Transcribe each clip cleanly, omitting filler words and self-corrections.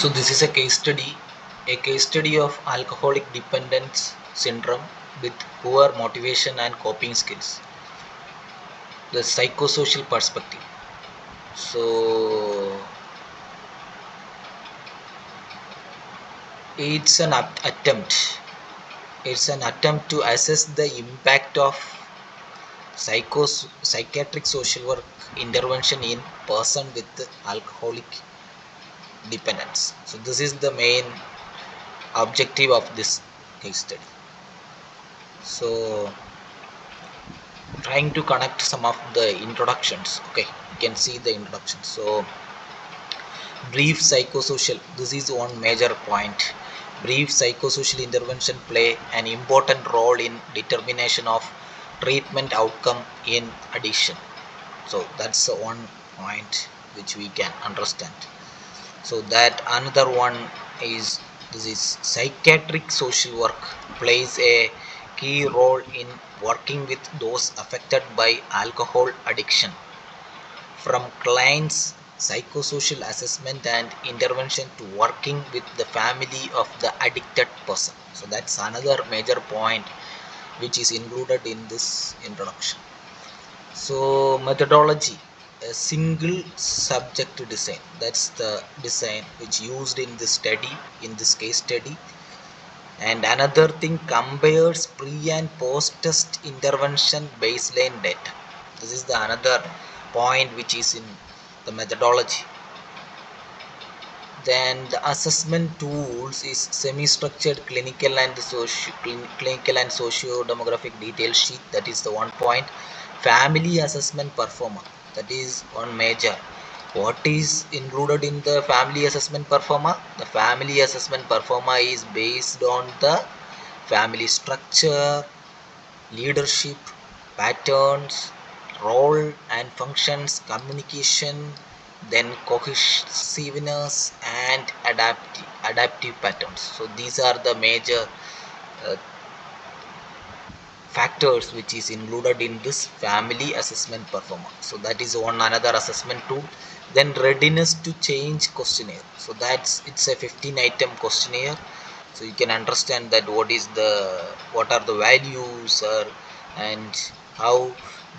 So this is a case study of alcoholic dependence syndrome with poor motivation and coping skills. The psychosocial perspective. So it's an attempt. It's an attempt to assess the impact of psychiatric social work intervention in person with alcoholic dependence. So this is the main objective of this case study. So trying to connect some of the introductions. Okay, you can see the introduction. So brief psychosocial, this is one major point. Brief psychosocial intervention play an important role in determination of treatment outcome in addiction. So that's the one point which we can understand. So that another one is, this is psychiatric social work plays a key role in working with those affected by alcohol addiction, from clients psychosocial assessment and intervention to working with the family of the addicted person. So that's another major point which is included in this introduction. So methodology, a single subject design, that's the design which used in this study, in this case study. And another thing, compares pre and post test intervention baseline data. This is the another point which is in the methodology. Then the assessment tools is semi-structured clinical and socio-demographic detail sheet. That is the one point. Family assessment performer, that is one major. What is included in the family assessment performer? The family assessment performer is based on the family structure, leadership, patterns, role and functions, communication, then cohesiveness and adaptive patterns. So these are the major uh, factors which is included in this family assessment performance. So that is one another assessment tool. Then readiness to change questionnaire. So that's, it's a 15 item questionnaire. So you can understand that what are the values and how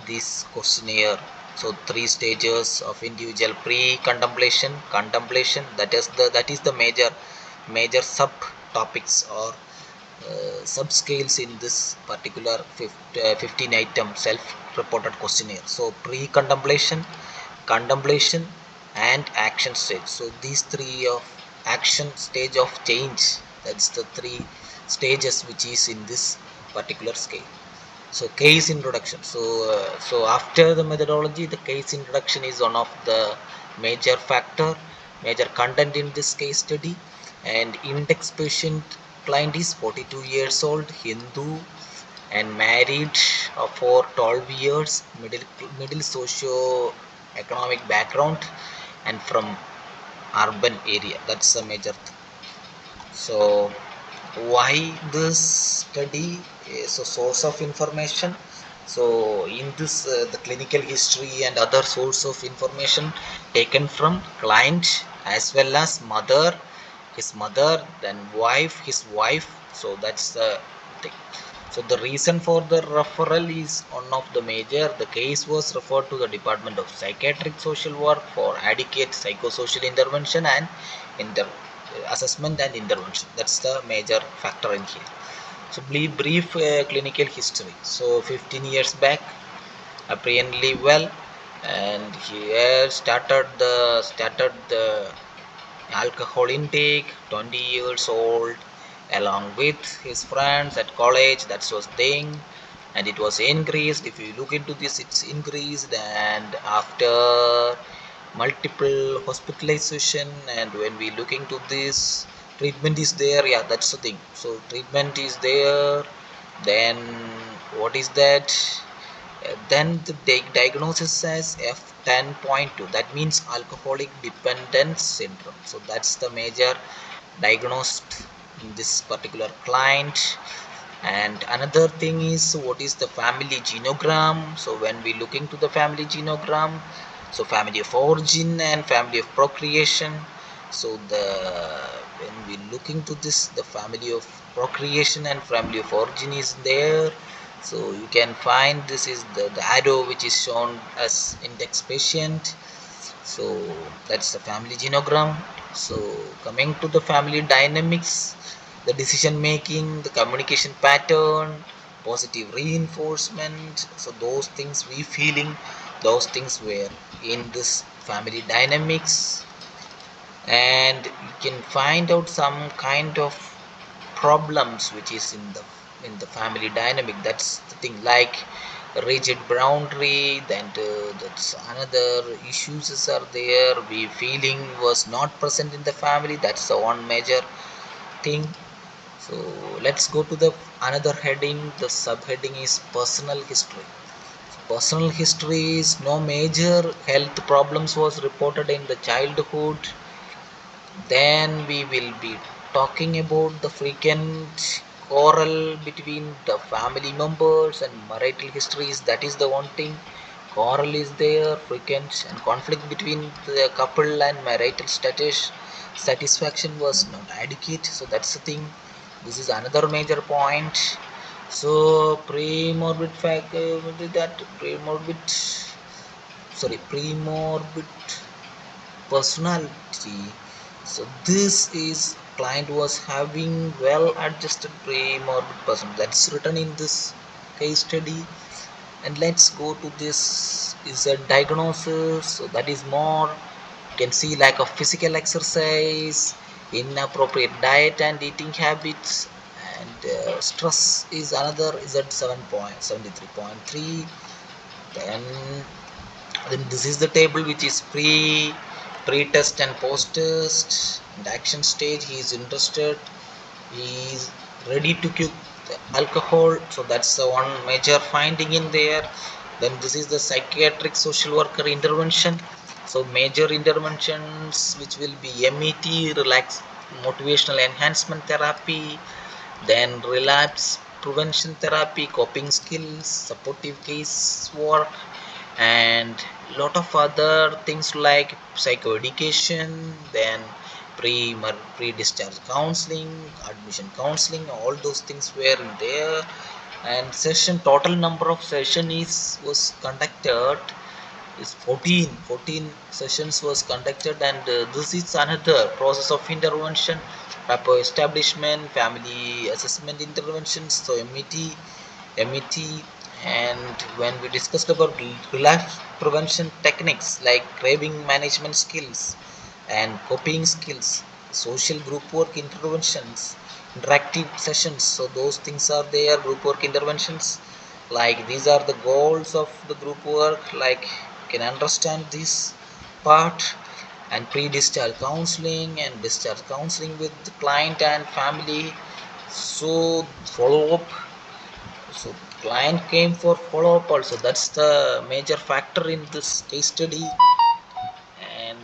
this questionnaire. So three stages of individual: pre-contemplation, contemplation, that is the major subtopics or subscales in this particular 15 item self-reported questionnaire. So pre-contemplation, contemplation and action stage. So these three of action stage of change, that's the three stages which is in this particular scale. So case introduction. So after the methodology, the case introduction is one of the major content in this case study. And index patient client is 42 years old, Hindu, and married for 12 years, middle socio economic background, and from urban area. That's the major thing. So why this study is a source of information? So in this the clinical history and other source of information taken from client as well as his mother, then his wife. So that's the thing. So the reason for the referral is one of the major. The case was referred to the Department of Psychiatric Social Work for adequate psychosocial intervention and assessment and intervention. That's the major factor in here. So brief clinical history. So 15 years back, apparently well, and he started the alcohol intake, 20 years old, along with his friends at college. That was thing, and it was increased. If you look into this, it's increased, and after multiple hospitalization, and when we look into this, treatment is there. Yeah, that's the thing. So treatment is there. Then what is that? Then the diagnosis as F10.2, that means alcoholic dependence syndrome. So that's the major diagnosed in this particular client. And another thing is, what is the family genogram? So when we look into the family genogram, so family of origin and family of procreation, So the when we look into this, the family of procreation and family of origin is there. So you can find this is the arrow which is shown as index patient. So that's the family genogram. So coming to the family dynamics, the decision making, the communication pattern, positive reinforcement, so those things we feeling, those things were in this family dynamics. And you can find out some kind of problems which is in the family dynamic. That's the thing, like rigid boundary. Then that's another issues are there, we feeling was not present in the family. That's the one major thing. So let's go to the another heading. The subheading is personal history. Personal history is no major health problems was reported in the childhood. Then we will be talking about the frequent quarrel between the family members and marital histories. That is the one thing. Quarrel is there, frequent, and conflict between the couple and marital status. Satisfaction was not adequate. So that's the thing. This is another major point. So pre-morbid fact that pre-morbid pre-morbid personality. So this is client was having well adjusted pre-morbid person. That's written in this case study. And let's go to this is a diagnosis. So that is more, you can see lack of physical exercise, inappropriate diet and eating habits, and stress is another is at 7.73.3. then then this is the table which is pre-test and post-test and action stage. He is interested, he is ready to quit the alcohol. So that's the one major finding in there. Then this is the psychiatric social worker intervention. So major interventions which will be MET, relax motivational enhancement therapy, then relapse prevention therapy, coping skills, supportive case work, and lot of other things like psychoeducation. Then pre-discharge counseling, admission counseling, all those things were in there. And session, total number of session is was conducted is 14 sessions was conducted. And this is another process of intervention, rapport establishment, family assessment interventions. So MET. And when we discussed about relapse prevention techniques like craving management skills and coping skills, social group work interventions, interactive sessions, so those things are there. Group work interventions, like these are the goals of the group work, like you can understand this part. And pre-discharge counseling and discharge counseling with the client and family. So follow up, so client came for follow up also. That's the major factor in this case study. And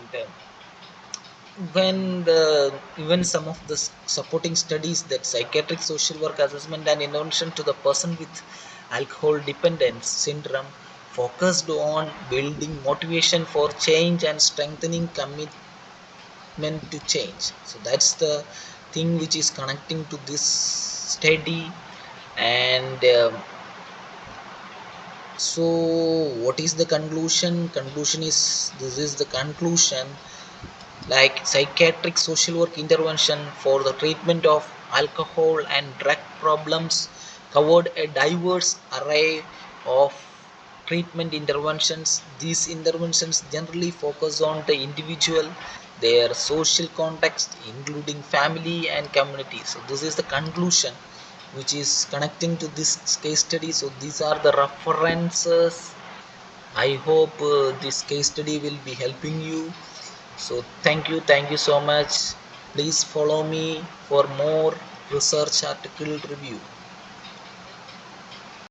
when the even some of the supporting studies that psychiatric social work assessment and intervention to the person with alcohol dependence syndrome focused on building motivation for change and strengthening commitment to change. So that's the thing which is connecting to this study. And so what is the conclusion is, this is the conclusion, like psychiatric social work intervention for the treatment of alcohol and drug problems covered a diverse array of treatment interventions. These interventions generally focus on the individual, their social context including family and community. So this is the conclusion which is connecting to this case study. So these are the references. I hope this case study will be helping you. So thank you so much. Please follow me for more research article review.